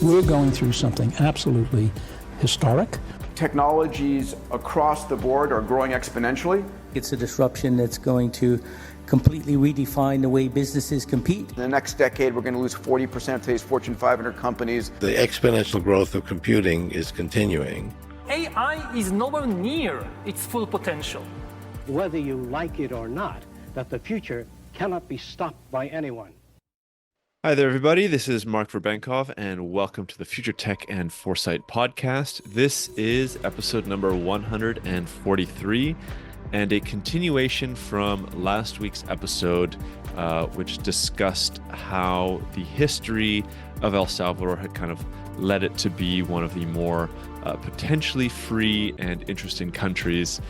We're going through something absolutely historic. Technologies across the board are growing exponentially. It's a disruption that's going to completely redefine the way businesses compete. In the next decade, we're going to lose 40% of today's Fortune 500 companies. The exponential growth of computing is continuing. AI is nowhere near its full potential. Whether you like it or not, that the future cannot be stopped by anyone. Hi there, everybody. This is Marc Verbenkov, and welcome to the Future Tech and Foresight podcast. This is episode number 143, and a continuation from last week's episode, which discussed how the history of El Salvador had kind of led it to be one of the more potentially free and interesting countries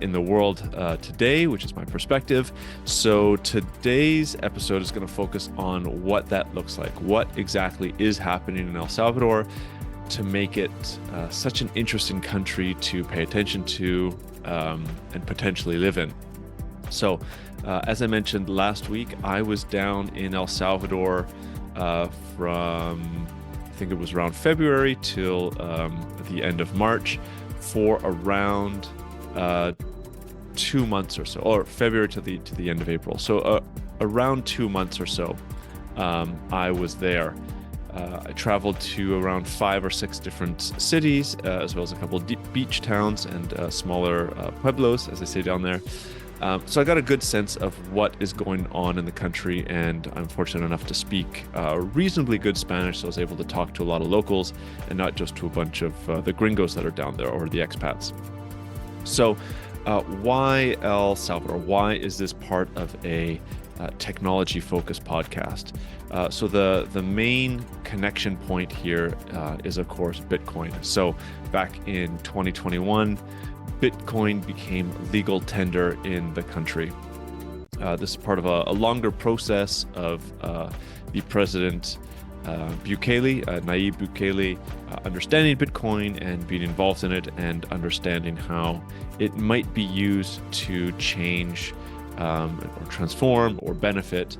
in the world today, which is my perspective. So today's episode is going to focus on what that looks like. What exactly is happening in El Salvador to make it such an interesting country to pay attention to and potentially live in. So as I mentioned last week, I was down in El Salvador from, I think it was around February till the end of March for around 2 months or so, or February to the end of April. So around 2 months or so, I was there. I traveled to around 5 or 6 different cities, as well as a couple of beach towns and smaller pueblos, as they say down there. So I got a good sense of what is going on in the country, and I'm fortunate enough to speak reasonably good Spanish, so I was able to talk to a lot of locals and not just to a bunch of the gringos that are down there, or the expats. So why El Salvador? Why is this part of a technology-focused podcast? So the main connection point here is, of course, Bitcoin. So back in 2021, Bitcoin became legal tender in the country. This is part of a longer process of the president Bukele, Nayib Bukele, understanding Bitcoin and being involved in it, and understanding how it might be used to change or transform or benefit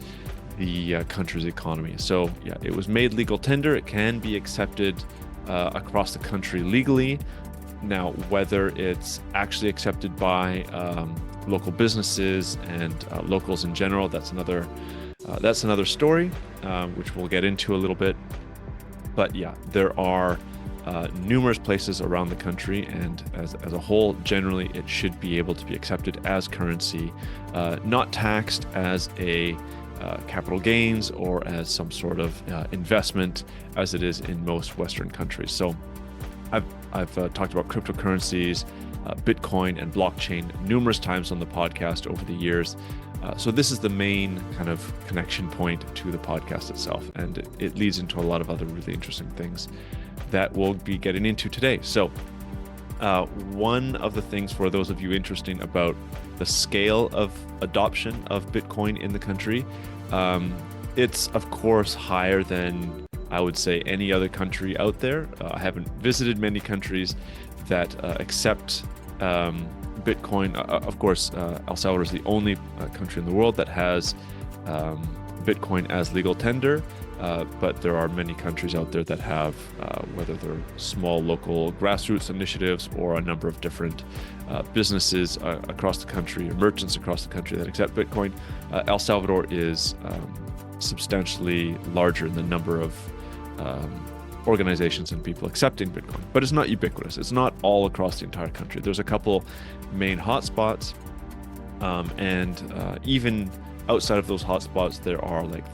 the country's economy. So yeah, it was made legal tender. It can be accepted across the country legally. Now, whether it's actually accepted by local businesses and locals in general, that's another story, which we'll get into a little bit. But yeah, there are numerous places around the country, and as a whole, generally, it should be able to be accepted as currency, not taxed as a capital gains or as some sort of investment, as it is in most Western countries. So I've talked about cryptocurrencies, Bitcoin, and blockchain numerous times on the podcast over the years. So this is the main kind of connection point to the podcast itself, and it leads into a lot of other really interesting things that we'll be getting into today. So one of the things, for those of you interested about the scale of adoption of Bitcoin in the country, it's of course higher than I would say any other country out there. I haven't visited many countries that accept Bitcoin. Of course, El Salvador is the only country in the world that has Bitcoin as legal tender, but there are many countries out there that have, whether they're small local grassroots initiatives or a number of different businesses across the country, or merchants across the country that accept Bitcoin. El Salvador is substantially larger in the number of organizations and people accepting Bitcoin, but it's not ubiquitous. It's not all across the entire country. There's a couple main hotspots, and even outside of those hotspots, there are like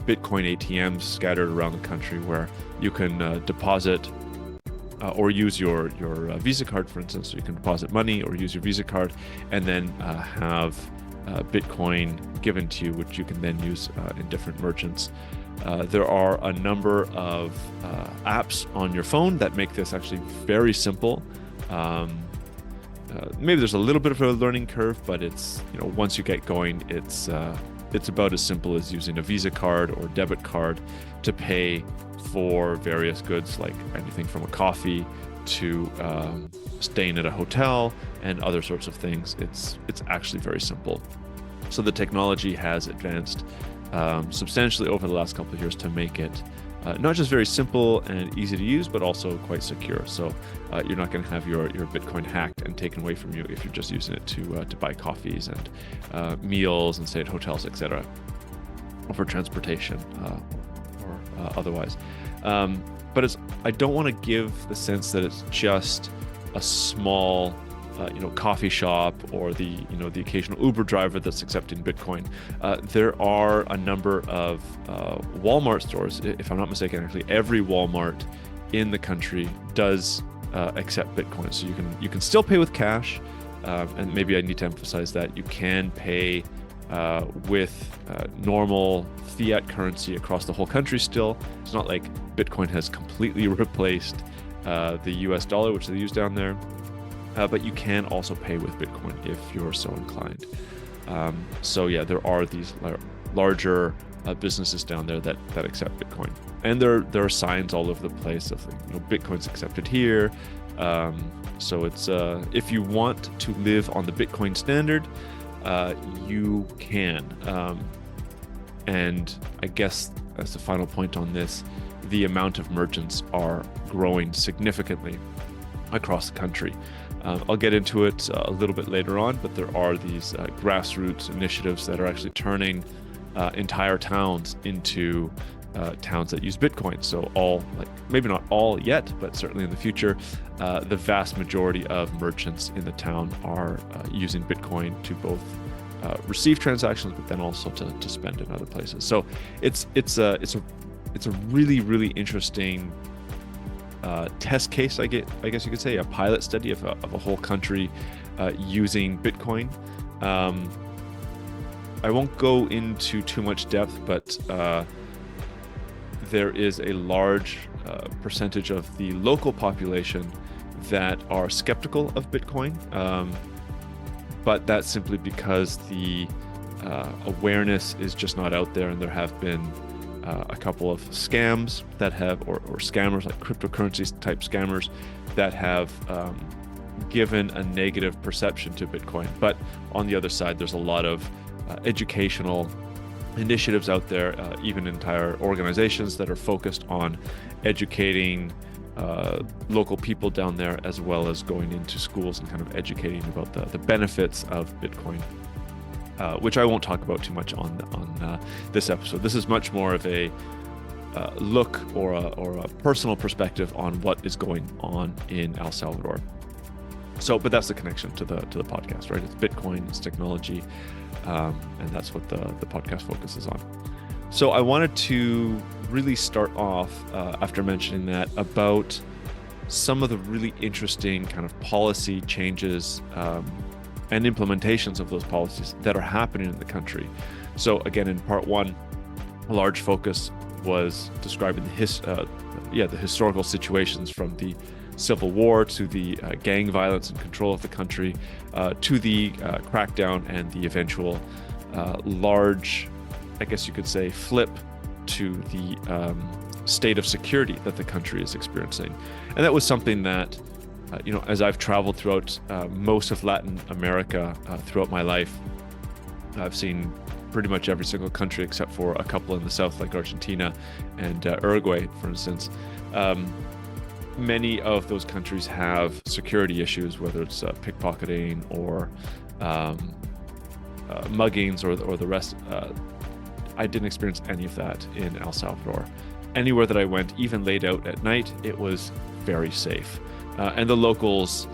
the Bitcoin ATMs scattered around the country where you can deposit or use your Visa card, for instance. So you can deposit money or use your Visa card, and then have Bitcoin given to you, which you can then use in different merchants. There are a number of apps on your phone that make this actually very simple. Maybe there's a little bit of a learning curve, but it's, once you get going, it's about as simple as using a Visa card or debit card to pay for various goods, like anything from a coffee to staying at a hotel and other sorts of things. It's actually very simple. So the technology has advanced substantially over the last couple of years to make it not just very simple and easy to use, but also quite secure. So you're not going to have your Bitcoin hacked and taken away from you if you're just using it to buy coffees and meals and stay at hotels, etc., or for transportation or otherwise. But I don't want to give the sense that it's just a small coffee shop or the occasional Uber driver that's accepting Bitcoin. There are a number of Walmart stores, if I'm not mistaken. Actually, every Walmart in the country does accept Bitcoin. So you can still pay with cash, and maybe I need to emphasize that you can pay with normal fiat currency across the whole country still. It's not like Bitcoin has completely replaced the US dollar, which they use down there. But you can also pay with Bitcoin if you're so inclined. So yeah, there are these larger businesses down there that accept Bitcoin, and there are signs all over the place of Bitcoin's accepted here. So it's if you want to live on the Bitcoin standard, you can. And I guess as the final point on this, the amount of merchants are growing significantly across the country. I'll get into it a little bit later on, but there are these grassroots initiatives that are actually turning entire towns into towns that use Bitcoin. So maybe not all yet, but certainly in the future, the vast majority of merchants in the town are using Bitcoin to both receive transactions, but then also to spend in other places. So it's a really, really interesting test case, I guess you could say, a pilot study of a whole country using Bitcoin. I won't go into too much depth, but there is a large percentage of the local population that are skeptical of Bitcoin, but that's simply because the awareness is just not out there, and there have been a couple of scams that have, or scammers like cryptocurrencies type scammers that have given a negative perception to Bitcoin. But on the other side, there's a lot of educational initiatives out there, even entire organizations that are focused on educating local people down there, as well as going into schools and kind of educating about the benefits of Bitcoin. Which I won't talk about too much on this episode. This is much more of a look or a personal perspective on what is going on in El Salvador. So, but that's the connection to the podcast, right? It's Bitcoin, it's technology, and that's what the podcast focuses on. So I wanted to really start off after mentioning that about some of the really interesting kind of policy changes and implementations of those policies that are happening in the country. So again, in part one, a large focus was describing the historical situations from the Civil War to the gang violence and control of the country, to the crackdown and the eventual large, I guess you could say, flip to the state of security that the country is experiencing. And that was something that as I've traveled throughout most of Latin America throughout my life, I've seen pretty much every single country except for a couple in the south, like Argentina and Uruguay, for instance. Many of those countries have security issues, whether it's pickpocketing or muggings or the rest. I didn't experience any of that in El Salvador. Anywhere that I went, even laid out at night, it was very safe. And the locals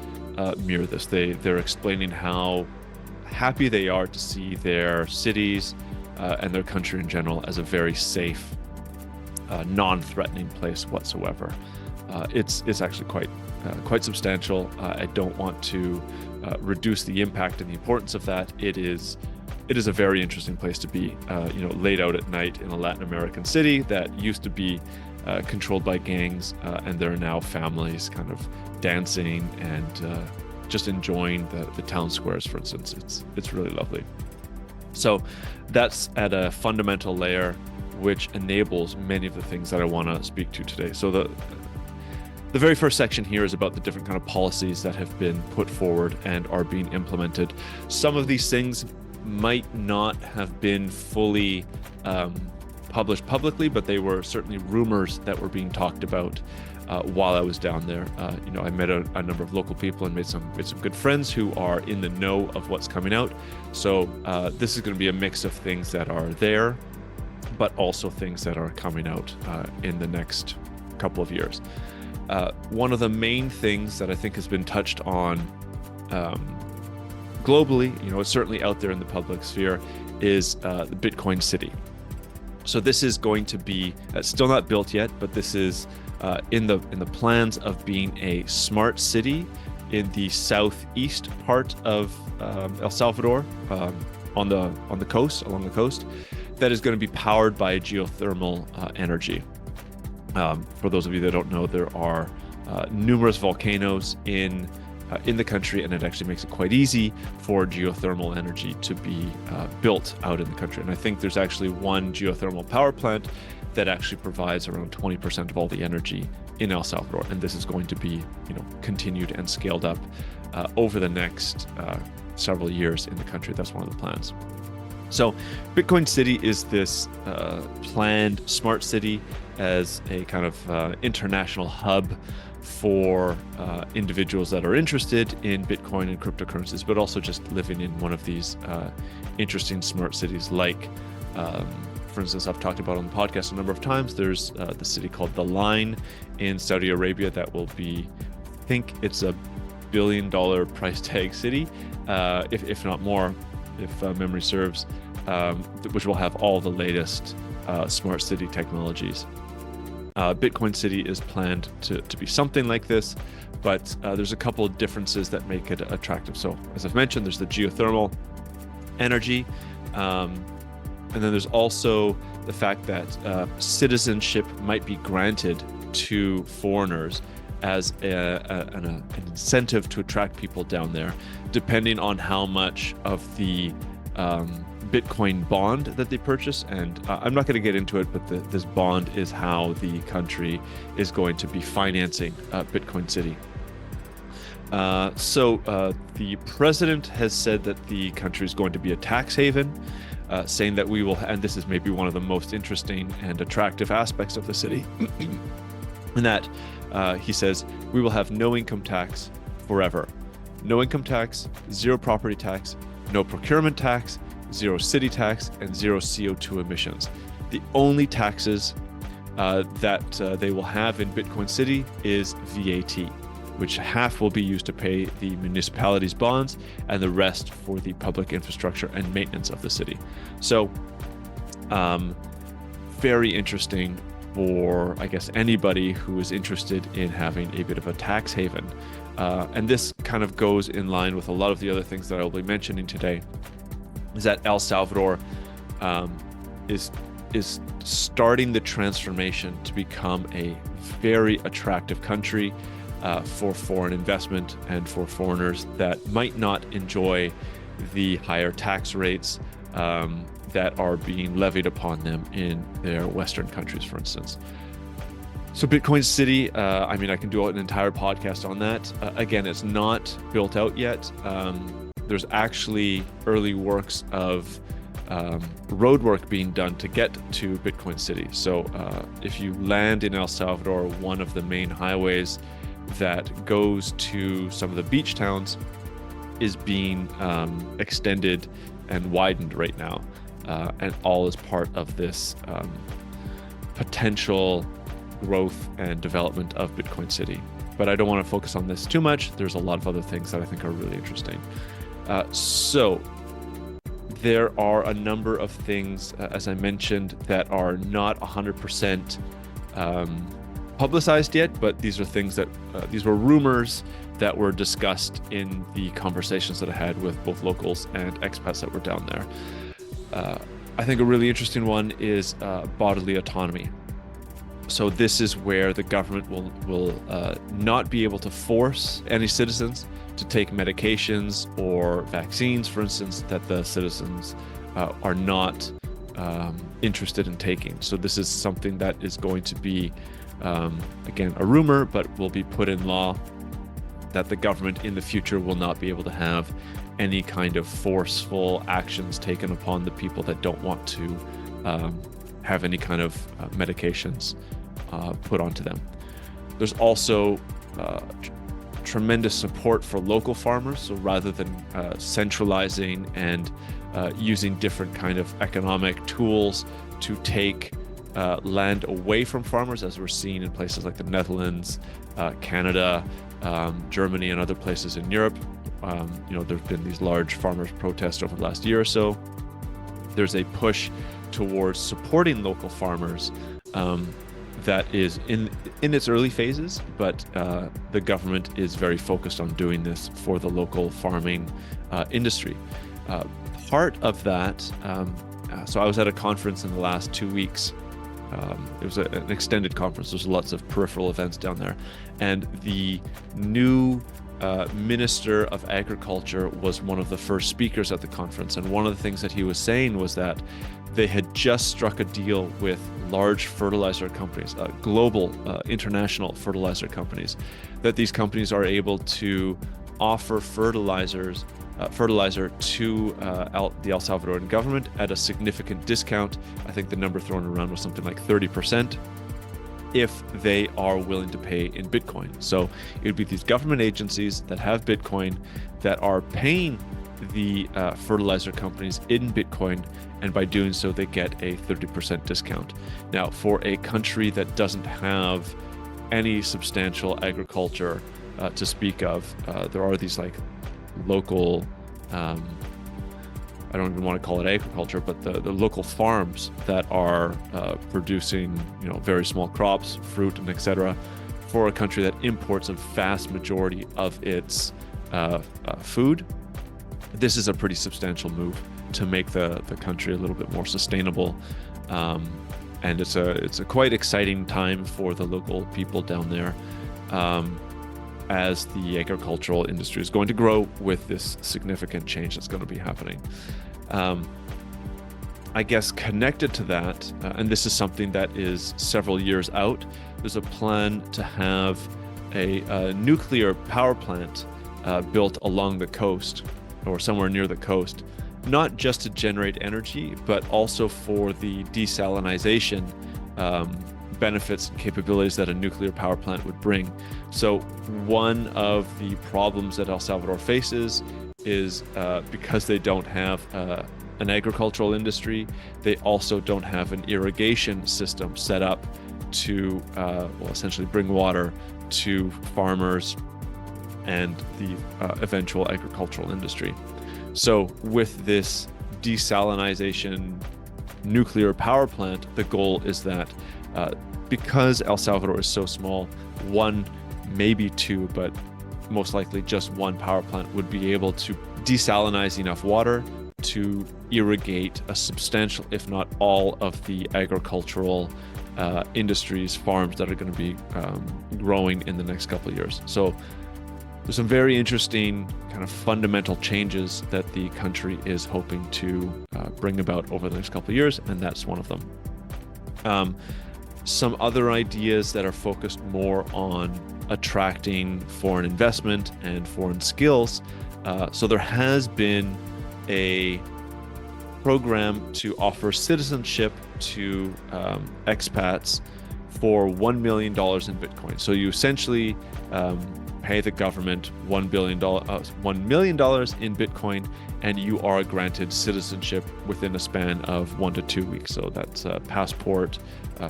mirror this. They're explaining how happy they are to see their cities and their country in general as a very safe, non-threatening place whatsoever. It's actually quite substantial. I don't want to reduce the impact and the importance of that. It is a very interesting place to be. Laid out at night in a Latin American city that used to be controlled by gangs, and there are now families kind of dancing and just enjoying the town squares, for instance. It's really lovely. So that's at a fundamental layer, which enables many of the things that I want to speak to today. So the very first section here is about the different kind of policies that have been put forward and are being implemented. Some of these things might not have been fully published publicly, but they were certainly rumors that were being talked about while I was down there. I met a number of local people and made some good friends who are in the know of what's coming out. So this is going to be a mix of things that are there, but also things that are coming out in the next couple of years. One of the main things that I think has been touched on globally, it's certainly out there in the public sphere, is the Bitcoin City. So this is going to be still not built yet, but this is in the plans of being a smart city in the southeast part of El Salvador, along the coast, that is going to be powered by geothermal energy. For those of you that don't know, there are numerous volcanoes in the country, and it actually makes it quite easy for geothermal energy to be built out in the country. And I think there's actually one geothermal power plant that actually provides around 20% of all the energy in El Salvador, and this is going to be, continued and scaled up over the next several years in the country. That's one of the plans. So Bitcoin City is this planned smart city as a kind of international hub for individuals that are interested in Bitcoin and cryptocurrencies, but also just living in one of these interesting smart cities. Like, for instance, I've talked about on the podcast a number of times, there's the city called The Line in Saudi Arabia that will be, I think it's $1 billion price tag city, if not more, if memory serves, which will have all the latest smart city technologies. Bitcoin City is planned to be something like this, but there's a couple of differences that make it attractive. So as I've mentioned, there's the geothermal energy, and then there's also the fact that citizenship might be granted to foreigners as an incentive to attract people down there, depending on how much of the Bitcoin bond that they purchase. And I'm not going to get into it, but this bond is how the country is going to be financing Bitcoin City. So the president has said that the country is going to be a tax haven, saying that we will, and this is maybe one of the most interesting and attractive aspects of the city, in that he says, we will have no income tax forever. No income tax, zero property tax, no procurement tax, zero city tax, and zero CO2 emissions. The only taxes that they will have in Bitcoin City is VAT, which half will be used to pay the municipality's bonds and the rest for the public infrastructure and maintenance of the city. So very interesting for, I guess, anybody who is interested in having a bit of a tax haven. And this kind of goes in line with a lot of the other things that I'll be mentioning today, is that El Salvador is starting the transformation to become a very attractive country for foreign investment and for foreigners that might not enjoy the higher tax rates that are being levied upon them in their Western countries, for instance. So Bitcoin City, I can do an entire podcast on that. Again, it's not built out yet. There's actually early works of road work being done to get to Bitcoin City. So if you land in El Salvador, one of the main highways that goes to some of the beach towns is being extended and widened right now. And all is part of this potential growth and development of Bitcoin City. But I don't want to focus on this too much. There's a lot of other things that I think are really interesting. So there are a number of things, as I mentioned, that are not 100% publicized yet, but these are things that, these were rumors that were discussed in the conversations that I had with both locals and expats that were down there. I think a really interesting one is bodily autonomy. So this is where the government will not be able to force any citizens to take medications or vaccines, for instance, that the citizens are not interested in taking. So this is something that is going to be, again, a rumor, but will be put in law, that the government in the future will not be able to have any kind of forceful actions taken upon the people that don't want to have any kind of medications put onto them. There's also tremendous support for local farmers. So rather than centralizing and using different kind of economic tools to take land away from farmers, as we're seeing in places like the Netherlands, Canada, Germany, and other places in Europe. There's been these large farmers protests over the last year or so. There's a push towards supporting local farmers that is in its early phases, but the government is very focused on doing this for the local farming industry. Part of that, so I was at a conference in the last 2 weeks. It was an extended conference. There's lots of peripheral events down there. And the new Minister of Agriculture was one of the first speakers at the conference. And one of the things that he was saying was that they had just struck a deal with large fertilizer companies, global, international fertilizer companies, that these companies are able to offer fertilizer to the El Salvadoran government at a significant discount. I think the number thrown around was something like 30%, if they are willing to pay in Bitcoin. So it would be these government agencies that have Bitcoin that are paying the fertilizer companies in Bitcoin, and by doing so, they get a 30% discount. Now, for a country that doesn't have any substantial agriculture to speak of, there are these like local, I don't even want to call it agriculture, but the local farms that are producing, very small crops, fruit, and etc. For a country that imports a vast majority of its food. This is a pretty substantial move to make the country a little bit more sustainable, and it's a quite exciting time for the local people down there, as the agricultural industry is going to grow with this significant change that's going to be happening. I guess connected to that, and this is something that is several years out, there's a plan to have a nuclear power plant built along the coast or somewhere near the coast, not just to generate energy, but also for the desalinization benefits and capabilities that a nuclear power plant would bring. So one of the problems that El Salvador faces is because they don't have an agricultural industry, they also don't have an irrigation system set up to essentially bring water to farmers and the eventual agricultural industry. So with this desalinization nuclear power plant, the goal is that because El Salvador is so small, one, maybe two, but most likely just one power plant would be able to desalinize enough water to irrigate a substantial, if not all, of the agricultural industries, farms that are going to be growing in the next couple of years. So there's some very interesting kind of fundamental changes that the country is hoping to bring about over the next couple of years, and that's one of them. Some other ideas that are focused more on attracting foreign investment and foreign skills. So there has been a program to offer citizenship to expats for $1 million in Bitcoin. So you essentially pay the government $1 million in Bitcoin, and you are granted citizenship within a span of 1 to 2 weeks. So that's passport,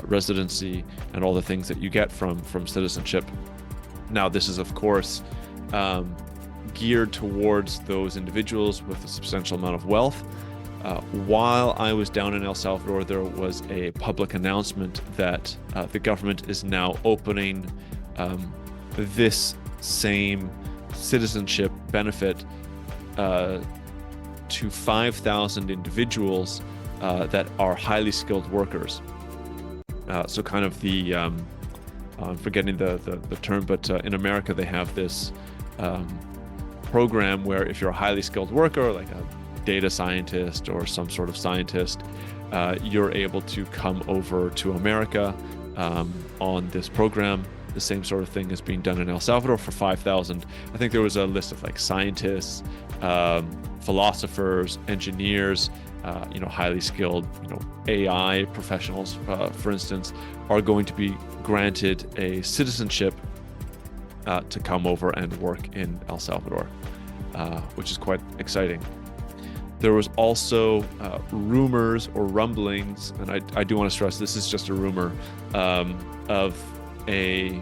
residency, and all the things that you get from citizenship. Now, this is, of course, geared towards those individuals with a substantial amount of wealth. While I was down in El Salvador, there was a public announcement that the government is now opening this same citizenship benefit to 5,000 individuals that are highly skilled workers. So kind of the, I'm forgetting the term, but in America they have this program where if you're a highly skilled worker, like a data scientist or some sort of scientist, you're able to come over to America on this program. The same sort of thing is being done in El Salvador for 5,000. I think there was a list of like scientists, philosophers, engineers, highly skilled, AI professionals, for instance, are going to be granted a citizenship to come over and work in El Salvador, which is quite exciting. There was also rumors or rumblings, and I do want to stress this is just a rumor, of a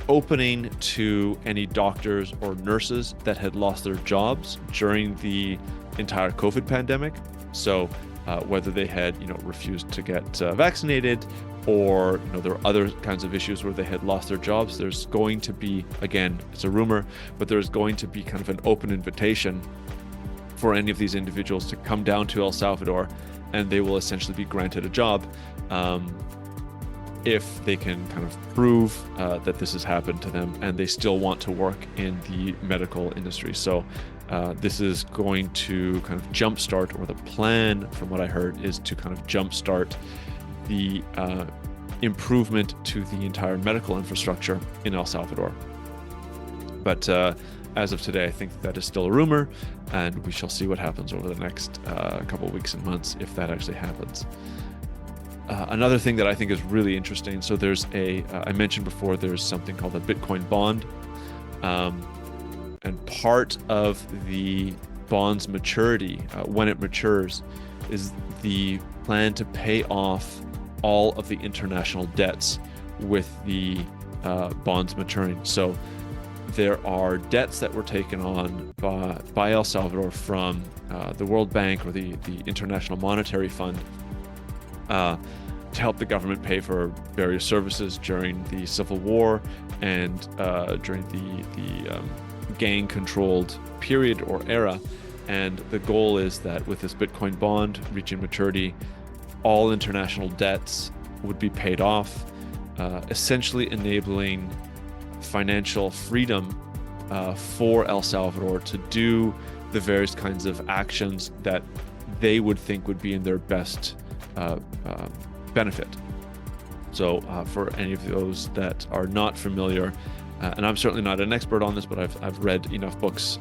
opening to any doctors or nurses that had lost their jobs during the entire COVID pandemic. So whether they had refused to get vaccinated, or there were other kinds of issues where they had lost their jobs, there's going to be, again, it's a rumor, but there's going to be kind of an open invitation for any of these individuals to come down to El Salvador, and they will essentially be granted a job if they can kind of prove that this has happened to them and they still want to work in the medical industry. So this is going to kind of jumpstart, or the plan from what I heard is to kind of jumpstart the improvement to the entire medical infrastructure in El Salvador. But as of today, I think that is still a rumor, and we shall see what happens over the next couple of weeks and months if that actually happens. Another thing that I think is really interesting, so there's I mentioned before, there's something called a Bitcoin bond. And part of the bond's maturity, when it matures, is the plan to pay off all of the international debts with the bonds maturing. So there are debts that were taken on by El Salvador from the World Bank or the International Monetary Fund to help the government pay for various services during the Civil War and during the gang-controlled period or era. And the goal is that with this Bitcoin bond reaching maturity, all international debts would be paid off, essentially enabling financial freedom for El Salvador to do the various kinds of actions that they would think would be in their best benefit. So for any of those that are not familiar, and I'm certainly not an expert on this, but I've read enough books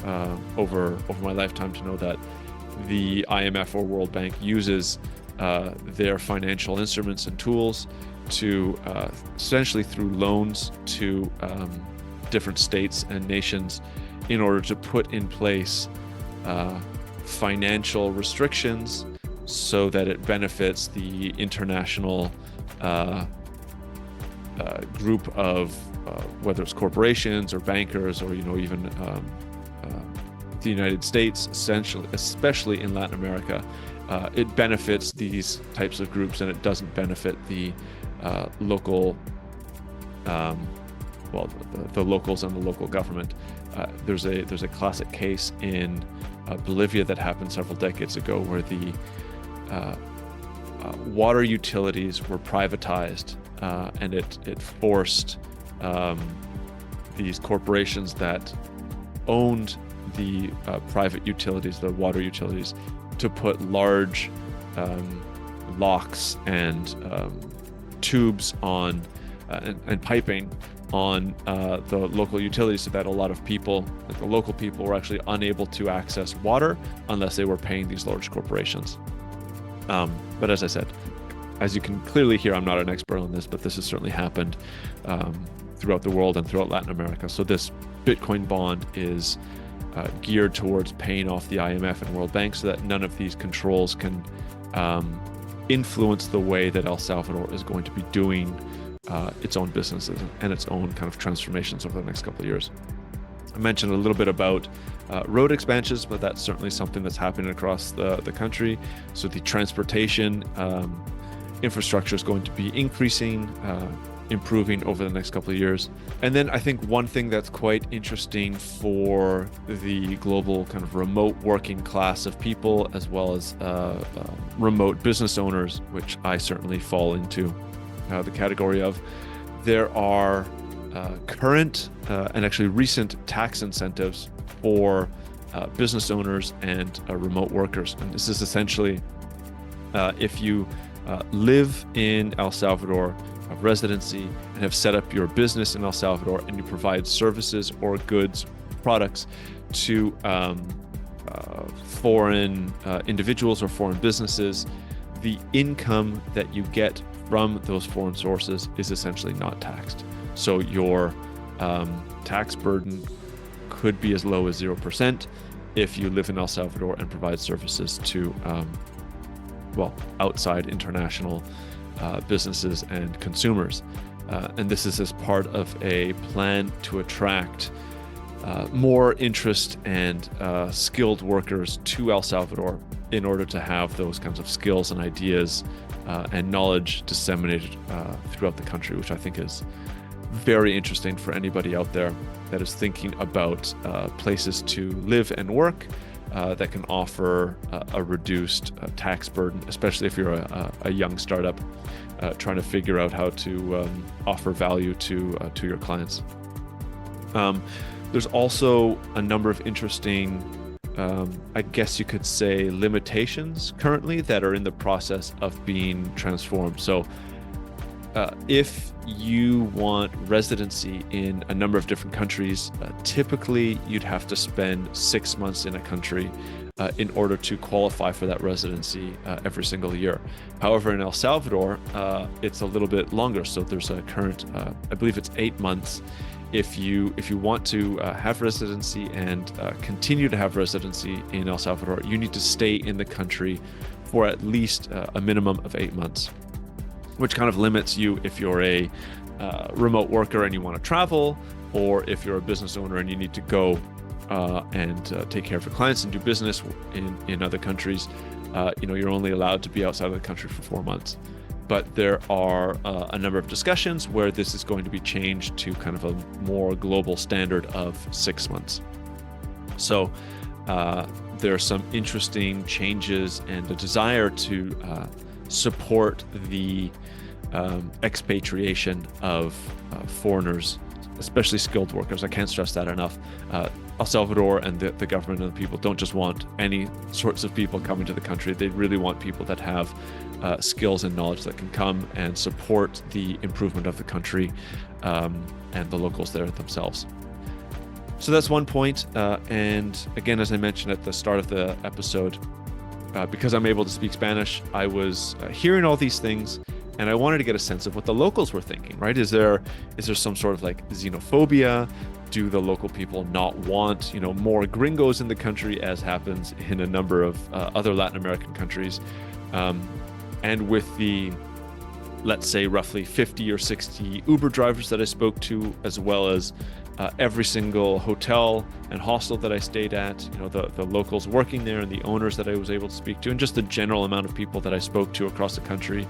over my lifetime to know that the IMF or World Bank uses their financial instruments and tools to essentially through loans to different states and nations in order to put in place financial restrictions so that it benefits the international group of whether it's corporations or bankers or even the United States, essentially, especially in Latin America. It benefits these types of groups, and it doesn't benefit the local, the locals and the local government. There's a classic case in Bolivia that happened several decades ago where the water utilities were privatized, and it forced these corporations that owned the private utilities, the water utilities, to put large locks and tubes on and piping on the local utilities, so that a lot of people, like the local people, were actually unable to access water unless they were paying these large corporations. But as I said, as you can clearly hear, I'm not an expert on this, but this has certainly happened throughout the world and throughout Latin America. So this Bitcoin bond is geared towards paying off the IMF and World Bank so that none of these controls can influence the way that El Salvador is going to be doing its own businesses and its own kind of transformations over the next couple of years. I mentioned a little bit about road expansions, but that's certainly something that's happening across the country. So the transportation infrastructure is going to be increasing, improving over the next couple of years. And then I think one thing that's quite interesting for the global kind of remote working class of people, as well as remote business owners, which I certainly fall into the category of, there are current and actually recent tax incentives for business owners and remote workers. And this is essentially if you live in El Salvador, of residency, and have set up your business in El Salvador, and you provide services or goods, products to foreign individuals or foreign businesses, the income that you get from those foreign sources is essentially not taxed. So your tax burden could be as low as 0% if you live in El Salvador and provide services to, outside international businesses and consumers. And this is as part of a plan to attract more interest and skilled workers to El Salvador in order to have those kinds of skills and ideas and knowledge disseminated throughout the country, which I think is very interesting for anybody out there that is thinking about places to live and work that can offer a reduced tax burden, especially if you're a young startup trying to figure out how to offer value to your clients. There's also a number of interesting, I guess you could say, limitations currently that are in the process of being transformed. So if you want residency in a number of different countries, typically you'd have to spend 6 months in a country in order to qualify for that residency every single year. However, in El Salvador, it's a little bit longer. So there's a current, I believe it's 8 months. If you want to have residency and continue to have residency in El Salvador, you need to stay in the country for at least a minimum of 8 months, which kind of limits you if you're a remote worker and you want to travel, or if you're a business owner and you need to go and take care of your clients and do business in other countries. You're only allowed to be outside of the country for 4 months. But there are a number of discussions where this is going to be changed to kind of a more global standard of 6 months. So there are some interesting changes and a desire to support the expatriation of foreigners, especially skilled workers. I can't stress that enough. El Salvador and the government and the people don't just want any sorts of people coming to the country. They really want people that have skills and knowledge that can come and support the improvement of the country and the locals there themselves. So that's one point. And again, as I mentioned at the start of the episode, because I'm able to speak Spanish, I was hearing all these things, and I wanted to get a sense of what the locals were thinking, right? Is there some sort of like xenophobia? Do the local people not want, more gringos in the country, as happens in a number of other Latin American countries? And with the, let's say, roughly 50 or 60 Uber drivers that I spoke to, as well as every single hotel and hostel that I stayed at, the locals working there and the owners that I was able to speak to, and just the general amount of people that I spoke to across the country,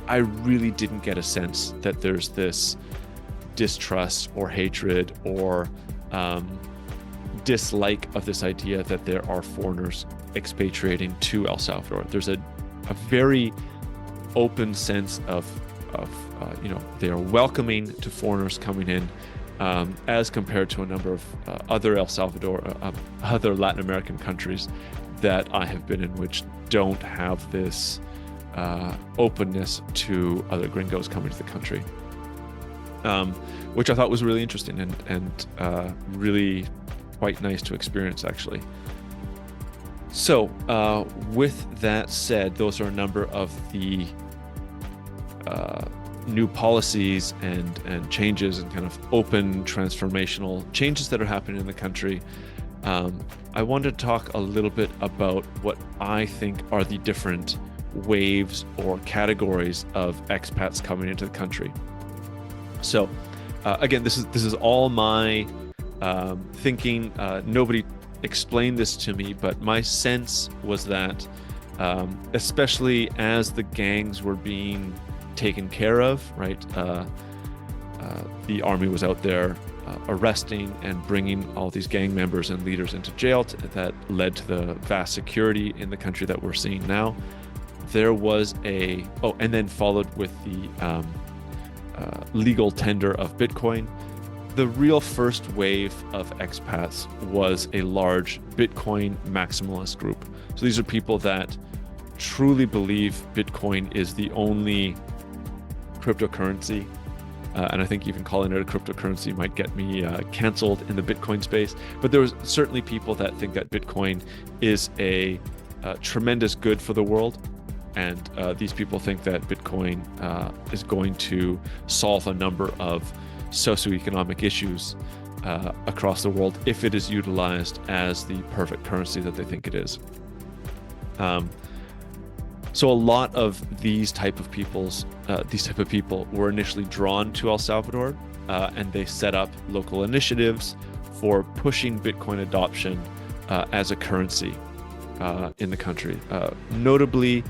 I really didn't get a sense that there's this distrust or hatred or dislike of this idea that there are foreigners expatriating to El Salvador. There's a very open sense of they are welcoming to foreigners coming in, as compared to a number of other other Latin American countries that I have been in, which don't have this openness to other gringos coming to the country, which I thought was really interesting and really quite nice to experience, actually. So with that said, those are a number of the new policies and changes and kind of open transformational changes that are happening in the country. I wanted to talk a little bit about what I think are the different waves or categories of expats coming into the country. So again, this is all my thinking. Nobody explained this to me, but my sense was that especially as the gangs were being taken care of, right? The army was out there arresting and bringing all these gang members and leaders into jail. That led to the vast security in the country that we're seeing now. There was and then followed with the legal tender of Bitcoin. The real first wave of expats was a large Bitcoin maximalist group. So these are people that truly believe Bitcoin is the only cryptocurrency and I think even calling it a cryptocurrency might get me canceled in the Bitcoin space. But there's certainly people that think that Bitcoin is a tremendous good for the world. And these people think that Bitcoin is going to solve a number of socioeconomic issues across the world if it is utilized as the perfect currency that they think it is. So a lot of these type of people were initially drawn to El Salvador, and they set up local initiatives for pushing Bitcoin adoption as a currency in the country. Notably,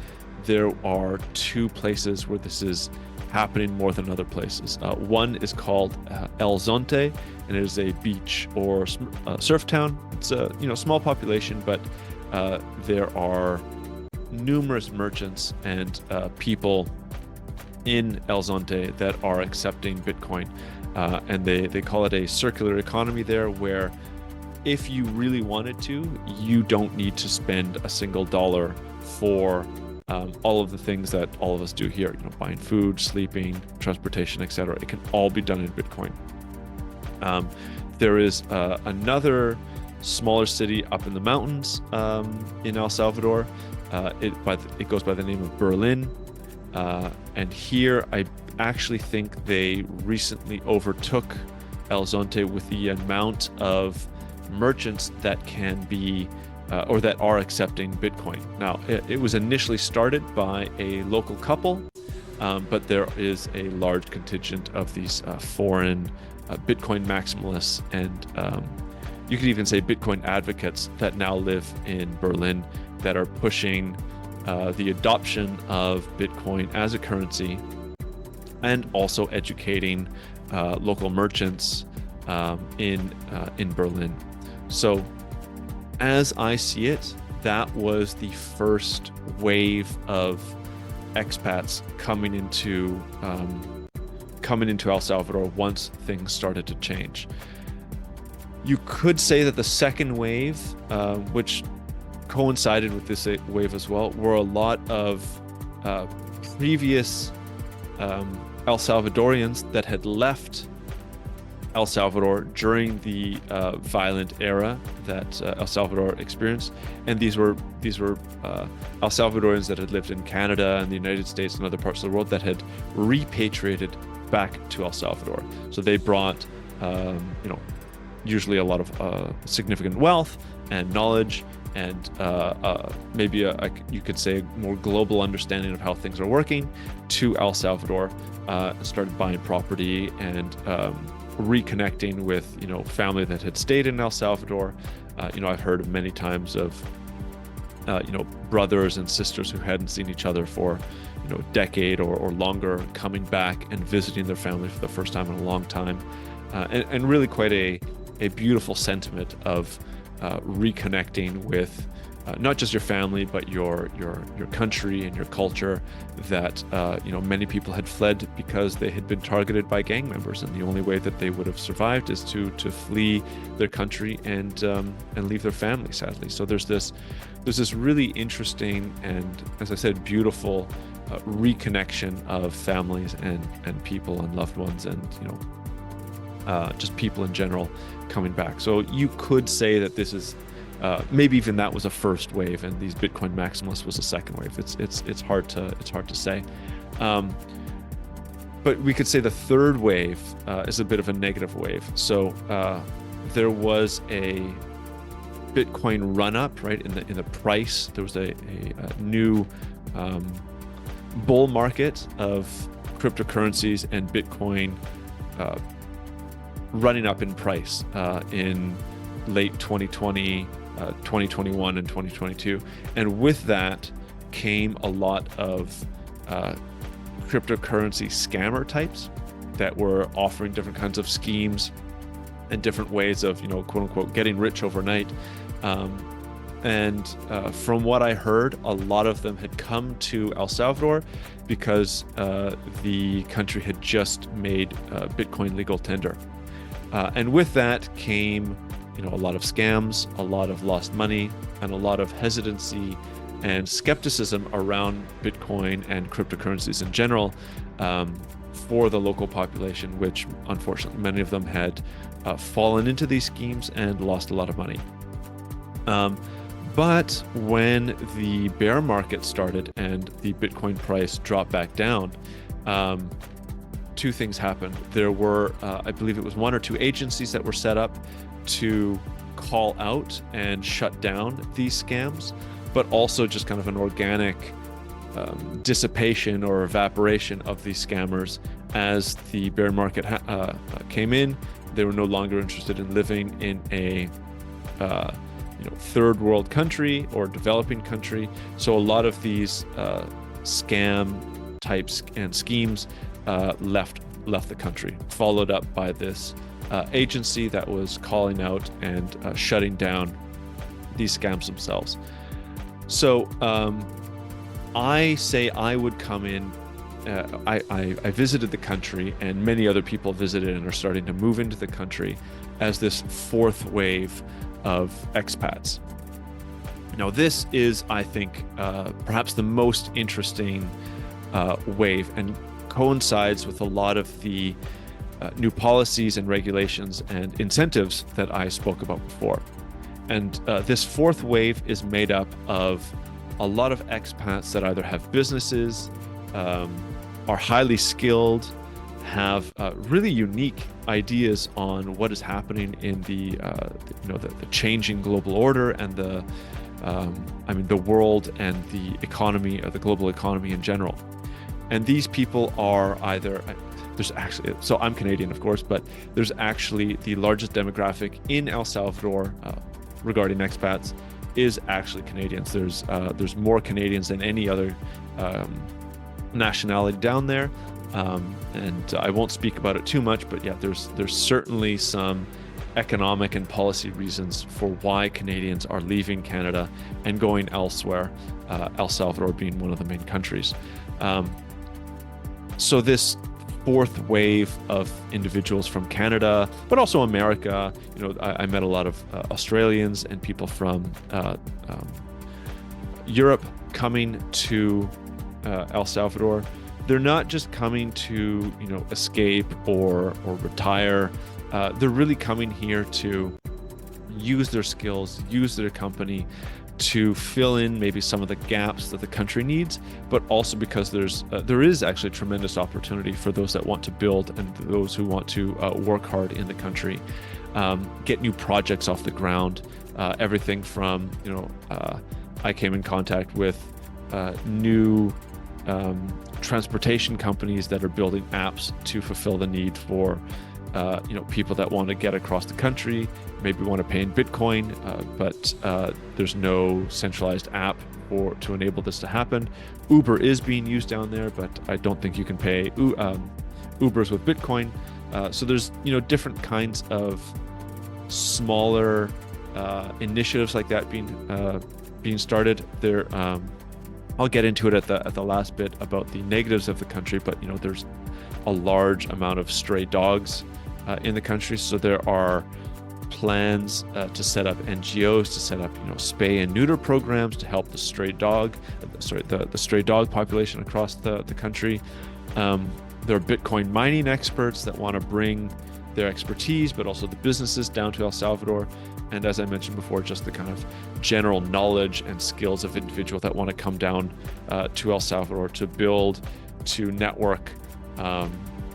there are two places where this is happening more than other places. One is called El Zonte, and it is a beach or surf town. It's a small population, but there are numerous merchants and people in El Zonte that are accepting Bitcoin, and they call it a circular economy there, where if you really wanted to, you don't need to spend a single dollar for all of the things that all of us do here, buying food, sleeping, transportation, etc. It can all be done in Bitcoin. There is another smaller city up in the mountains in El Salvador. It goes by the name of Berlin. And here I actually think they recently overtook El Zonte with the amount of merchants that can be or that are accepting Bitcoin. Now, it was initially started by a local couple, but there is a large contingent of these foreign Bitcoin maximalists and you could even say Bitcoin advocates that now live in Berlin that are pushing the adoption of Bitcoin as a currency, and also educating local merchants in Berlin. So, as I see it, that was the first wave of expats coming into El Salvador once things started to change. You could say that the second wave, which coincided with this wave as well, were a lot of previous El Salvadorians that had left El Salvador during the violent era that El Salvador experienced, and these were El Salvadorians that had lived in Canada and the United States and other parts of the world that had repatriated back to El Salvador. So they brought, usually a lot of significant wealth and knowledge, and maybe you could say a more global understanding of how things are working to El Salvador, and started buying property and reconnecting with family that had stayed in El Salvador. I've heard many times of brothers and sisters who hadn't seen each other for a decade or longer coming back and visiting their family for the first time in a long time, and really quite a beautiful sentiment of reconnecting with not just your family, but your country and your culture that many people had fled because they had been targeted by gang members, and the only way that they would have survived is to flee their country and leave their family, sadly. So there's this really interesting and, as I said, beautiful reconnection of families and people and loved ones, and just people in general coming back. So you could say that this is maybe even that was a first wave, and these Bitcoin maximalists was a second wave. It's hard to say, but we could say the third wave is a bit of a negative wave. So there was a Bitcoin run up, right, in the price. There was a new bull market of cryptocurrencies and Bitcoin running up in price in late 2020, 2021, and 2022. And with that came a lot of cryptocurrency scammer types that were offering different kinds of schemes and different ways of, quote unquote, getting rich overnight. And from what I heard, a lot of them had come to El Salvador because the country had just made Bitcoin legal tender. And with that came, a lot of scams, a lot of lost money, and a lot of hesitancy and skepticism around Bitcoin and cryptocurrencies in general for the local population, which unfortunately many of them had fallen into these schemes and lost a lot of money. But when the bear market started and the Bitcoin price dropped back down, two things happened. There were, I believe it was 1 or 2 agencies that were set up to call out and shut down these scams, but also just kind of an organic dissipation or evaporation of these scammers as the bear market came in. They were no longer interested in living in a third world country or developing country. So a lot of these scam types and schemes left the country, followed up by this agency that was calling out and shutting down these scams themselves. So I say I would come in. I visited the country, and many other people visited and are starting to move into the country as this fourth wave of expats. Now, this is, I think, perhaps the most interesting wave, and coincides with a lot of the new policies and regulations and incentives that I spoke about before. And this fourth wave is made up of a lot of expats that either have businesses, are highly skilled, have really unique ideas on what is happening in the changing global order and the world and the economy, or the global economy in general. And these people are either, so I'm Canadian, of course, but there's actually the largest demographic in El Salvador regarding expats is actually Canadians. There's more Canadians than any other nationality down there. And I won't speak about it too much, but yeah, there's certainly some economic and policy reasons for why Canadians are leaving Canada and going elsewhere, El Salvador being one of the main countries. So this fourth wave of individuals from Canada, but also America, I met a lot of Australians and people from Europe coming to El Salvador. They're not just coming to, escape or retire. They're really coming here to use their skills, use their company to fill in maybe some of the gaps that the country needs, but also because there is actually tremendous opportunity for those that want to build and those who want to work hard in the country, get new projects off the ground. Everything from, I came in contact with new transportation companies that are building apps to fulfill the need for people that want to get across the country, maybe want to pay in Bitcoin, but there's no centralized app to enable this to happen. Uber is being used down there, but I don't think you can pay Ubers with Bitcoin. So there's different kinds of smaller initiatives like that being started there. I'll get into it at the last bit about the negatives of the country, but there's a large amount of stray dogs in the country. So there are plans to set up NGOs, to set up spay and neuter programs to help the stray dog population across the country. There are Bitcoin mining experts that want to bring their expertise, but also the businesses down to El Salvador. And as I mentioned before, just the kind of general knowledge and skills of individuals that want to come down to El Salvador to build, to network,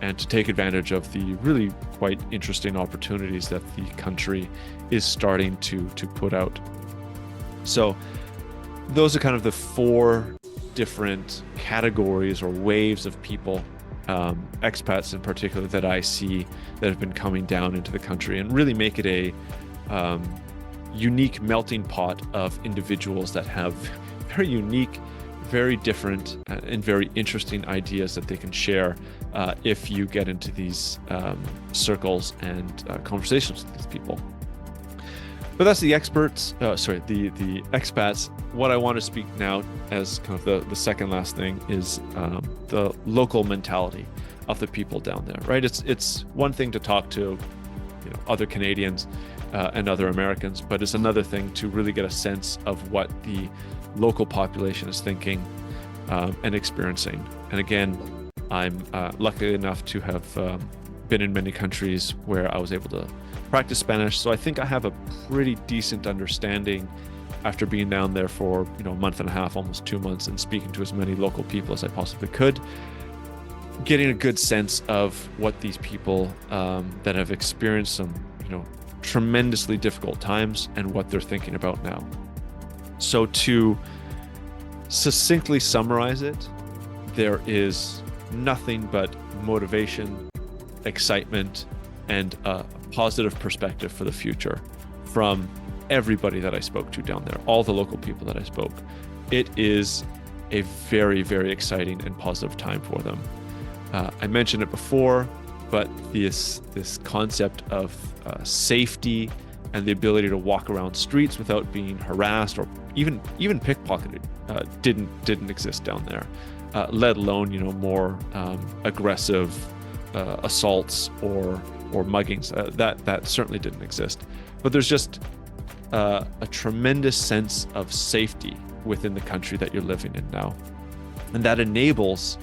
and to take advantage of the really quite interesting opportunities that the country is starting to put out. So those are kind of the 4 different categories or waves of people, expats in particular, that I see that have been coming down into the country and really make it a unique melting pot of individuals that have very unique, very different, and very interesting ideas that they can share if you get into these circles and conversations with these people. But that's the experts, the expats. What I want to speak now as kind of the second last thing is the local mentality of the people down there, right? It's one thing to talk to other Canadians and other Americans, but it's another thing to really get a sense of what the local population is thinking and experiencing. And again, I'm lucky enough to have been in many countries where I was able to practice Spanish. So I think I have a pretty decent understanding after being down there for a month and a half, almost 2 months, and speaking to as many local people as I possibly could, getting a good sense of what these people that have experienced some tremendously difficult times and what they're thinking about now. So to succinctly summarize it, there is nothing but motivation, excitement, and a positive perspective for the future from everybody that I spoke to down there, all the local people that I spoke. It is a very, very exciting and positive time for them. I mentioned it before, but this concept of safety and the ability to walk around streets without being harassed or even pickpocketed didn't exist down there, let alone more aggressive assaults or muggings. That certainly didn't exist. But there's just a tremendous sense of safety within the country that you're living in now, and that enables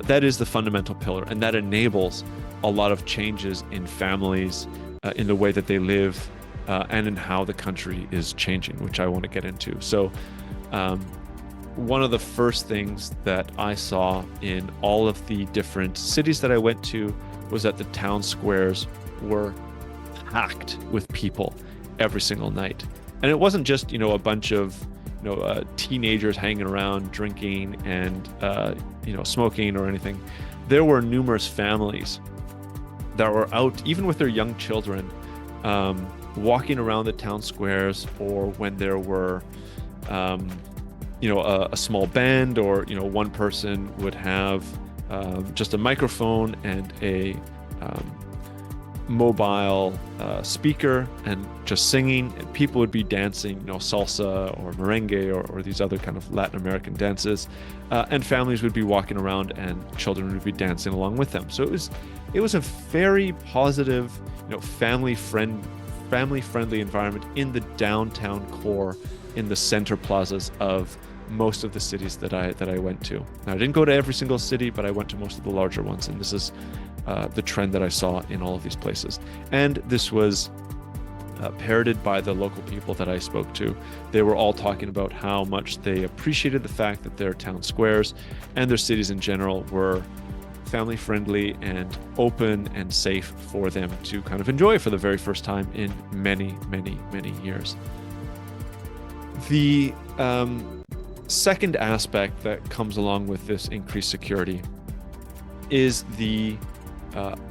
that is the fundamental pillar, and that enables a lot of changes in families, in the way that they live, and in how the country is changing, which I want to get into. So one of the first things that I saw in all of the different cities that I went to was that the town squares were packed with people every single night. And it wasn't just, a bunch of, teenagers hanging around drinking and, smoking or anything. There were numerous families that were out, even with their young children, walking around the town squares, or when there were, a small band, or, one person would have just a microphone and a mobile speaker and just singing, and people would be dancing, salsa or merengue or these other kind of Latin American dances, and families would be walking around and children would be dancing along with them. So it was a very positive, family friendly environment in the downtown core, in the center plazas of most of the cities that I went to. Now, I didn't go to every single city, but I went to most of the larger ones, and this is the trend that I saw in all of these places. And this was parroted by the local people that I spoke to. They were all talking about how much they appreciated the fact that their town squares and their cities in general were family friendly and open and safe for them to kind of enjoy for the very first time in many, many, many years. The second aspect that comes along with this increased security is the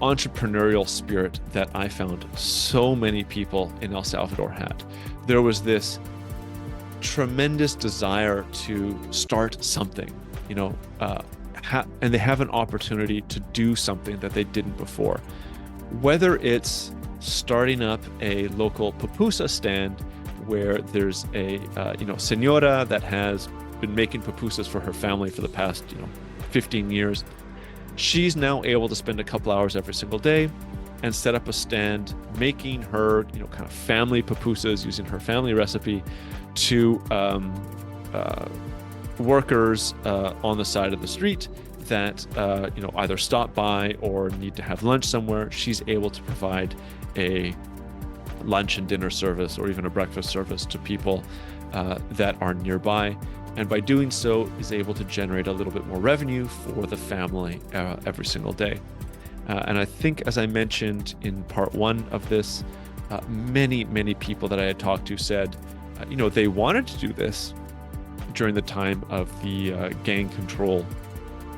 entrepreneurial spirit that I found so many people in El Salvador had. There was this tremendous desire to start something, and they have an opportunity to do something that they didn't before. Whether it's starting up a local pupusa stand where there's a señora that has been making pupusas for her family for the past 15 years. She's now able to spend a couple hours every single day and set up a stand making her kind of family pupusas using her family recipe to workers on the side of the street that either stop by or need to have lunch somewhere. She's able to provide a lunch and dinner service, or even a breakfast service, to people that are nearby, and by doing so is able to generate a little bit more revenue for the family every single day. And I think, as I mentioned in part one of this, many people that I had talked to said they wanted to do this during the time of the gang control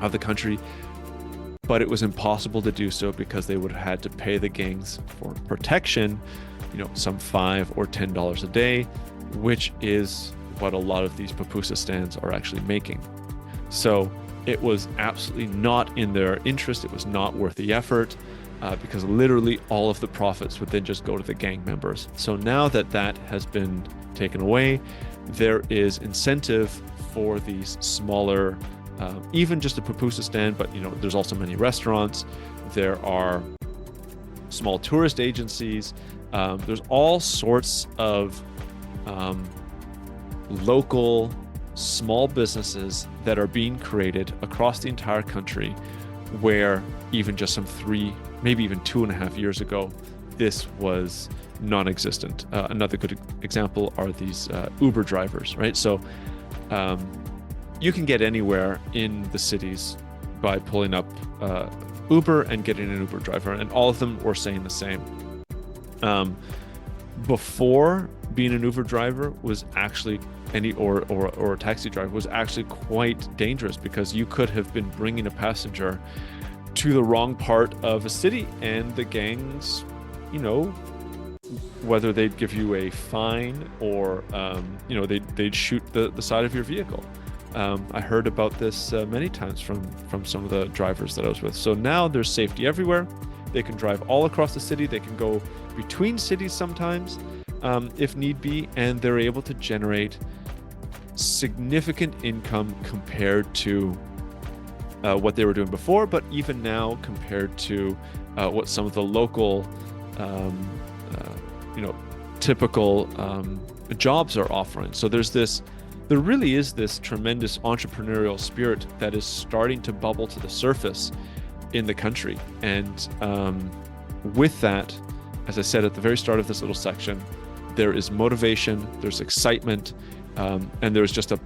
of the country, but it was impossible to do so because they would have had to pay the gangs for protection, some $5 or $10 a day, which is what a lot of these pupusa stands are actually making. So it was absolutely not in their interest. It was not worth the effort, because literally all of the profits would then just go to the gang members. So now that that has been taken away, there is incentive for these smaller, even just a pupusa stand, but there's also many restaurants. There are small tourist agencies. There's all sorts of local small businesses that are being created across the entire country, where even just some 3, maybe even 2.5 years ago, this was non-existent. Another good example are these Uber drivers, right? So you can get anywhere in the cities by pulling up Uber and getting an Uber driver, and all of them were saying the same. Before, being an Uber driver was actually or a taxi driver was actually quite dangerous, because you could have been bringing a passenger to the wrong part of a city, and the gangs, whether they'd give you a fine or they'd shoot the side of your vehicle. I heard about this many times from some of the drivers that I was with. So now there's safety everywhere. They can drive all across the city. They can go between cities sometimes, if need be, and they're able to generate significant income compared to what they were doing before, but even now compared to what some of the local, typical jobs are offering. So there really is this tremendous entrepreneurial spirit that is starting to bubble to the surface in the country. And with that, as I said at the very start of this little section, there is motivation, there's excitement, and there's just a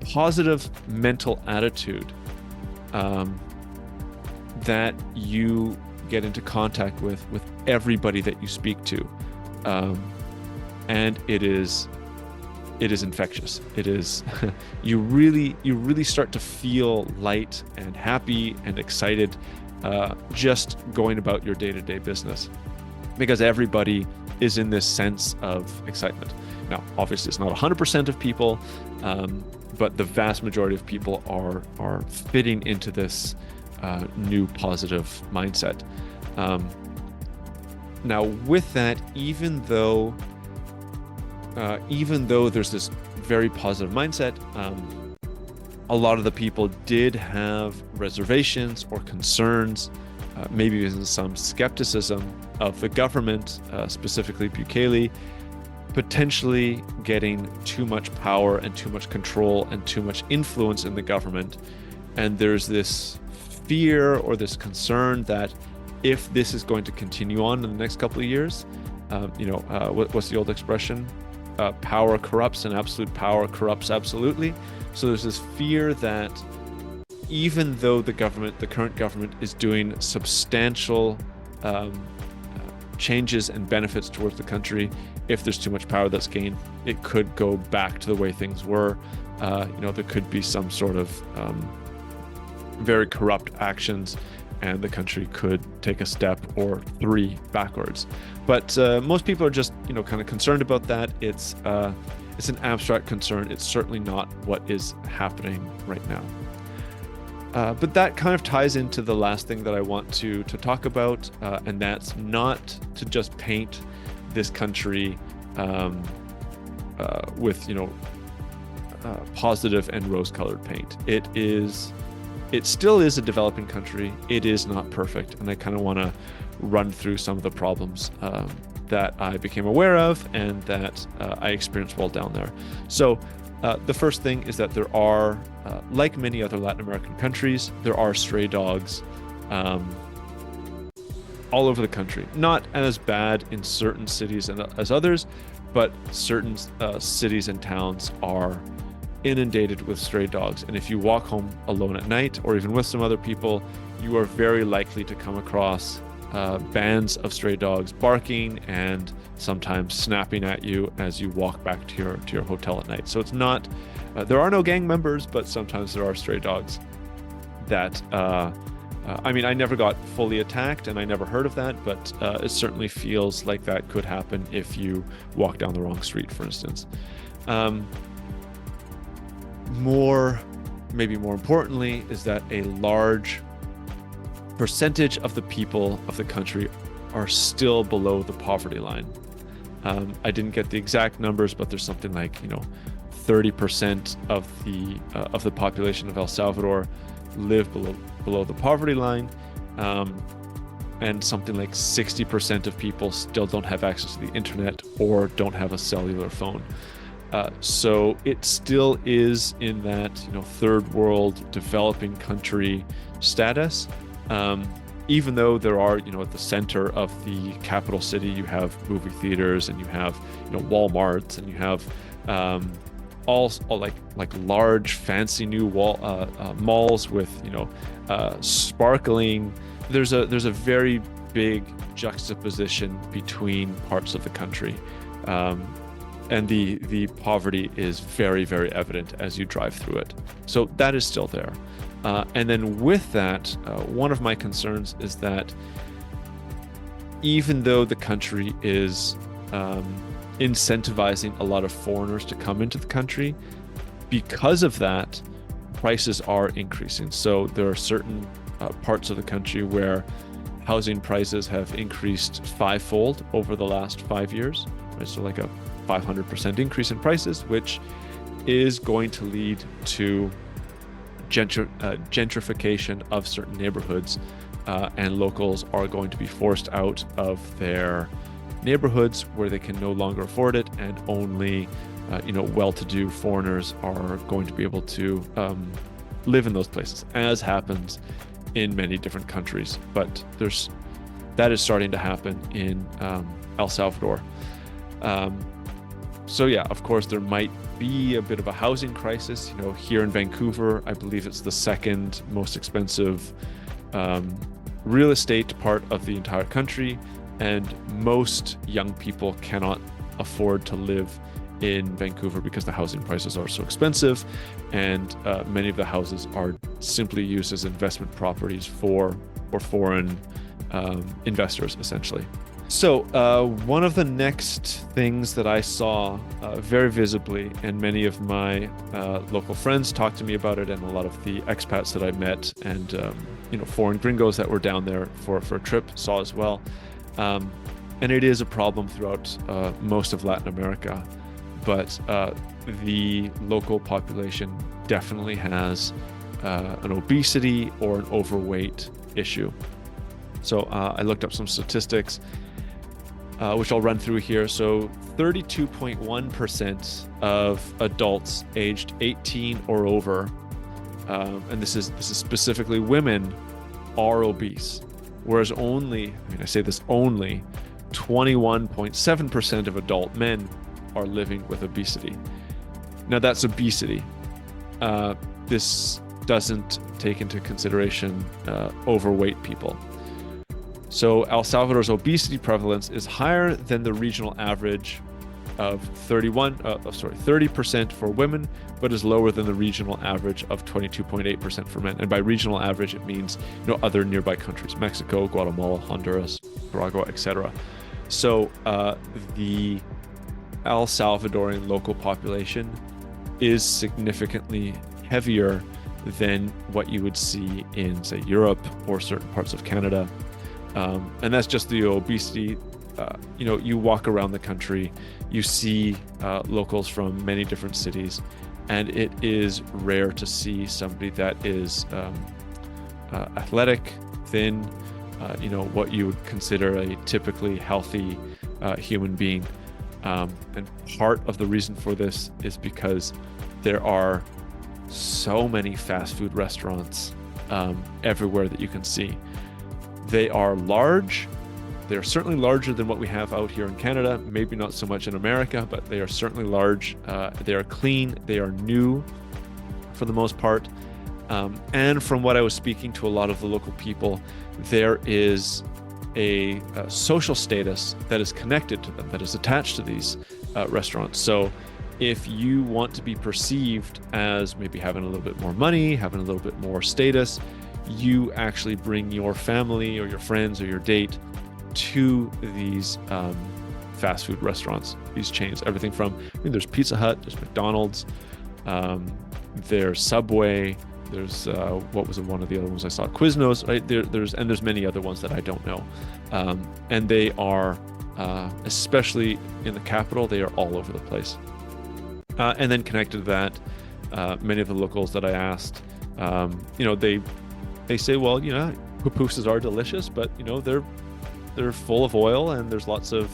positive mental attitude that you get into contact with everybody that you speak to. And it is infectious. It is, you really start to feel light and happy and excited just going about your day-to-day business, because everybody is in this sense of excitement. Now, obviously, it's not 100% of people, but the vast majority of people are fitting into this new positive mindset. Now, with that, even though there's this very positive mindset, a lot of the people did have reservations or concerns, maybe even some skepticism of the government, specifically Bukele, potentially getting too much power and too much control and too much influence in the government. And there's this fear or this concern that if this is going to continue on in the next couple of years, what's the old expression? Power corrupts, and absolute power corrupts absolutely. So there's this fear that even though the current government is doing substantial changes and benefits towards the country, if there's too much power that's gained, it could go back to the way things were. There could be some sort of very corrupt actions, and the country could take a step or 3 backwards. But most people are just, kind of concerned about that. It's an abstract concern. It's certainly not what is happening right now. But that kind of ties into the last thing that I want to talk about, and that's not to just paint this country with, positive and rose-colored paint. It still is a developing country. It is not perfect, and I kind of want to run through some of the problems that I became aware of and that I experienced while down there. So the first thing is that there are, like many other Latin American countries, there are stray dogs all over the country. Not as bad in certain cities as others, but certain cities and towns are inundated with stray dogs. And if you walk home alone at night, or even with some other people, you are very likely to come across bands of stray dogs barking and sometimes snapping at you as you walk back to your hotel at night. So it's not, there are no gang members, but sometimes there are stray dogs that, I never got fully attacked and I never heard of that, but it certainly feels like that could happen if you walk down the wrong street, for instance. Maybe more importantly, is that a large percentage of the people of the country are still below the poverty line. I didn't get the exact numbers, but there's something like 30% of the population of El Salvador live below the poverty line, and something like 60% of people still don't have access to the internet or don't have a cellular phone. So it still is in that, third world developing country status. Even though there are, at the center of the capital city, you have movie theaters and you have, Walmarts and you have all like large fancy new malls with, sparkling. There's a very big juxtaposition between parts of the country. And the poverty is very, very evident as you drive through it. So that is still there. And then with that, one of my concerns is that even though the country is incentivizing a lot of foreigners to come into the country, because of that, prices are increasing. So there are certain parts of the country where housing prices have increased fivefold over the last 5 years. Right? So like a 500% increase in prices, which is going to lead to gentrification of certain neighborhoods, and locals are going to be forced out of their neighborhoods where they can no longer afford it, and only well-to-do foreigners are going to be able to live in those places, as happens in many different countries. But that is starting to happen in El Salvador. So yeah, of course, there might be a bit of a housing crisis. Here in Vancouver, I believe it's the second most expensive real estate part of the entire country, and most young people cannot afford to live in Vancouver because the housing prices are so expensive, and many of the houses are simply used as investment properties for foreign investors, essentially. So one of the next things that I saw very visibly, and many of my local friends talked to me about it, and a lot of the expats that I met, and foreign gringos that were down there for a trip saw as well. And it is a problem throughout most of Latin America, but the local population definitely has an obesity or an overweight issue. So I looked up some statistics, which I'll run through here. So 32.1% of adults aged 18 or over, and this is specifically women, are obese, whereas only 21.7% of adult men are living with obesity. Now that's obesity. This doesn't take into consideration overweight people. So El Salvador's obesity prevalence is higher than the regional average of 30% for women, but is lower than the regional average of 22.8% for men. And by regional average, it means other nearby countries: Mexico, Guatemala, Honduras, Nicaragua, etc. So the El Salvadorian local population is significantly heavier than what you would see in, say, Europe or certain parts of Canada. And that's just the obesity. You walk around the country, you see locals from many different cities, and it is rare to see somebody that is athletic, thin, what you would consider a typically healthy human being. And part of the reason for this is because there are so many fast food restaurants everywhere that you can see. They are large. They're certainly larger than what we have out here in Canada, maybe not so much in America, but they are certainly large. They are clean. They are new for the most part. And from what I was speaking to a lot of the local people, there is a social status that is connected to them, that is attached to these restaurants. So if you want to be perceived as maybe having a little bit more money, having a little bit more status, you actually bring your family or your friends or your date to these fast food restaurants, these chains. Everything from, there's Pizza Hut, there's McDonald's, there's Subway, there's what was one of the other ones I saw, Quiznos, right? There's many other ones that I don't know, and they are especially in the capital, they are all over the place. And then connected to that, many of the locals that I asked, they say, well, pupusas are delicious, but they're full of oil, and there's lots of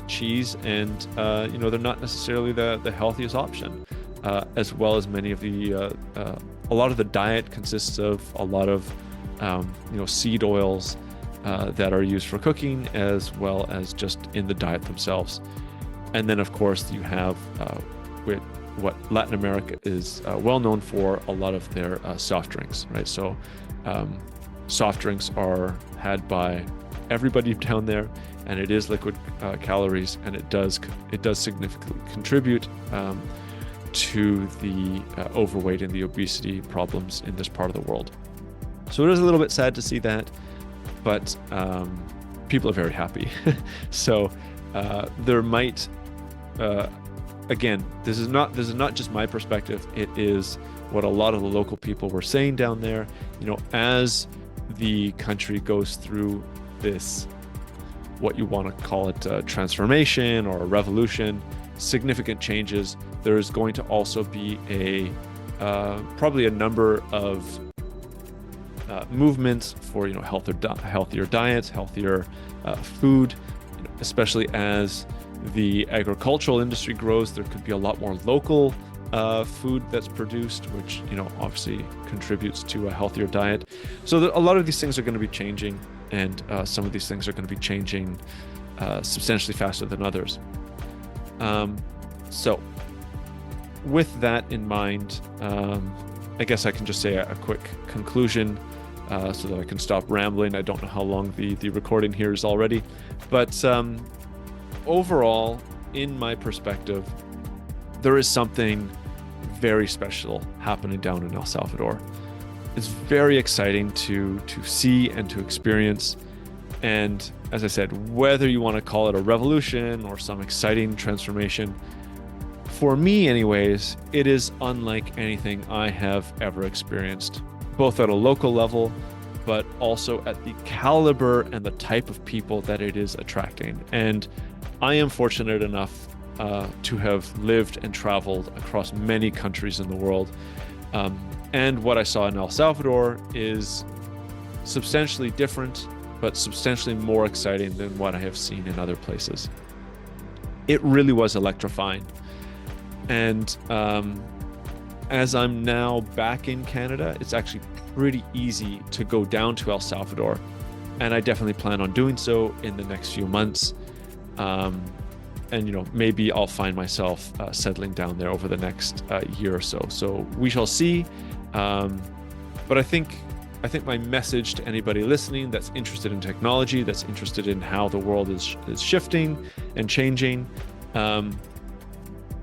cheese, and they're not necessarily the healthiest option, as well as many of the a lot of the diet consists of a lot of seed oils that are used for cooking, as well as just in the diet themselves. And then of course you have with what Latin America is well known for, a lot of their soft drinks, right? So soft drinks are had by everybody down there, and it is liquid calories, and it does significantly contribute to the overweight and the obesity problems in this part of the world. So it is a little bit sad to see that, but people are very happy. So there might, again, this is not just my perspective. It is what a lot of the local people were saying down there. As the country goes through this, what you want to call it, transformation or a revolution, significant changes, there is going to also be probably a number of movements for healthier diets, healthier food, especially as the agricultural industry grows. There could be a lot more local food that's produced, which obviously contributes to a healthier diet. So a lot of these things are going to be changing, and some of these things are going to be changing substantially faster than others. So with that in mind, I guess I can just say a quick conclusion so that I can stop rambling. I don't know how long the recording here is already, but overall, in my perspective, there is something very special happening down in El Salvador. It's very exciting to see and to experience. And as I said, whether you want to call it a revolution or some exciting transformation, for me anyways, it is unlike anything I have ever experienced, both at a local level, but also at the caliber and the type of people that it is attracting. And I am fortunate enough to have lived and traveled across many countries in the world. And what I saw in El Salvador is substantially different, but substantially more exciting than what I have seen in other places. It really was electrifying. And as I'm now back in Canada, it's actually pretty easy to go down to El Salvador. And I definitely plan on doing so in the next few months. And maybe I'll find myself settling down there over the next year or so. So we shall see. But I think my message to anybody listening that's interested in technology, that's interested in how the world is shifting and changing,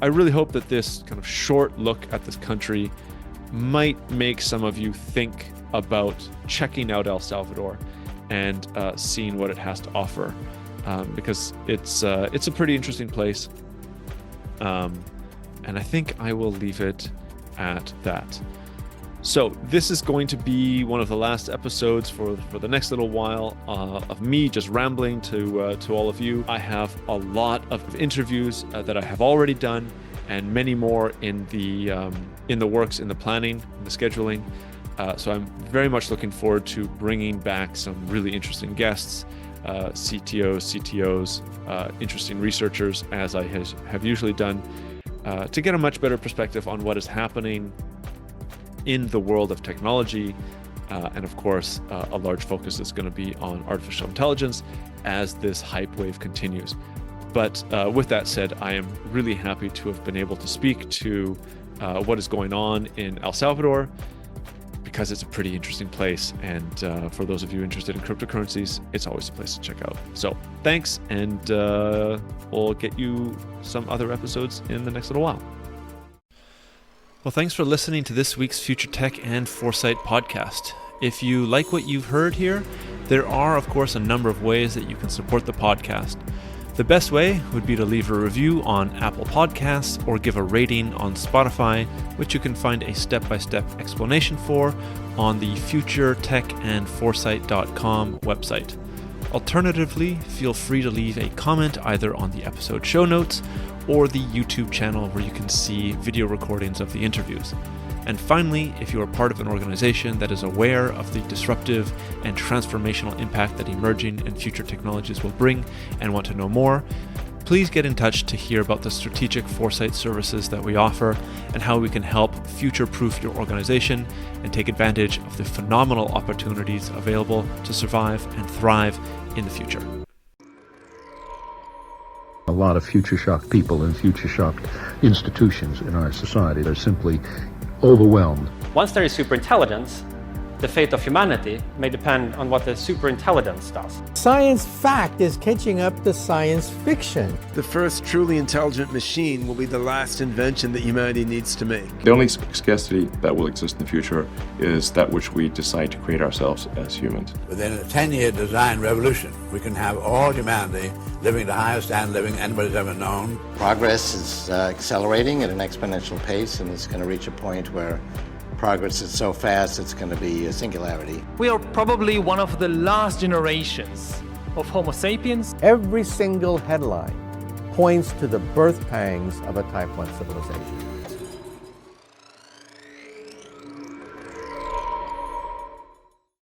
I really hope that this kind of short look at this country might make some of you think about checking out El Salvador and seeing what it has to offer. Because it's a pretty interesting place, and I think I will leave it at that. So this is going to be one of the last episodes for the next little while of me just rambling to all of you. I have a lot of interviews that I have already done, and many more in the works, in the planning, in the scheduling. So I'm very much looking forward to bringing back some really interesting guests. CTOs, interesting researchers, as I have usually done, to get a much better perspective on what is happening in the world of technology. And of course, a large focus is going to be on artificial intelligence as this hype wave continues. But with that said, I am really happy to have been able to speak to what is going on in El Salvador, because it's a pretty interesting place. And for those of you interested in cryptocurrencies, it's always a place to check out. So thanks, and we'll get you some other episodes in the next little while. Well, thanks for listening to this week's Future Tech and Foresight podcast. If you like what you've heard here, there are, of course, a number of ways that you can support the podcast. The best way would be to leave a review on Apple Podcasts or give a rating on Spotify, which you can find a step-by-step explanation for on the futuretechandforesight.com website. Alternatively, feel free to leave a comment either on the episode show notes or the YouTube channel where you can see video recordings of the interviews. And finally, if you are part of an organization that is aware of the disruptive and transformational impact that emerging and future technologies will bring and want to know more, please get in touch to hear about the strategic foresight services that we offer and how we can help future-proof your organization and take advantage of the phenomenal opportunities available to survive and thrive in the future. A lot of future-shocked people and future-shocked institutions in our society are simply overwhelmed. Once there is superintelligence, the fate of humanity may depend on what the superintelligence does. Science fact is catching up to science fiction. The first truly intelligent machine will be the last invention that humanity needs to make. The only scarcity that will exist in the future is that which we decide to create ourselves as humans. Within a 10-year design revolution, we can have all humanity living the highest standard of living anybody's ever known. Progress is accelerating at an exponential pace, and it's going to reach a point where progress is so fast it's going to be a singularity. We are probably one of the last generations of Homo sapiens. Every single headline points to the birth pangs of a Type 1 civilization.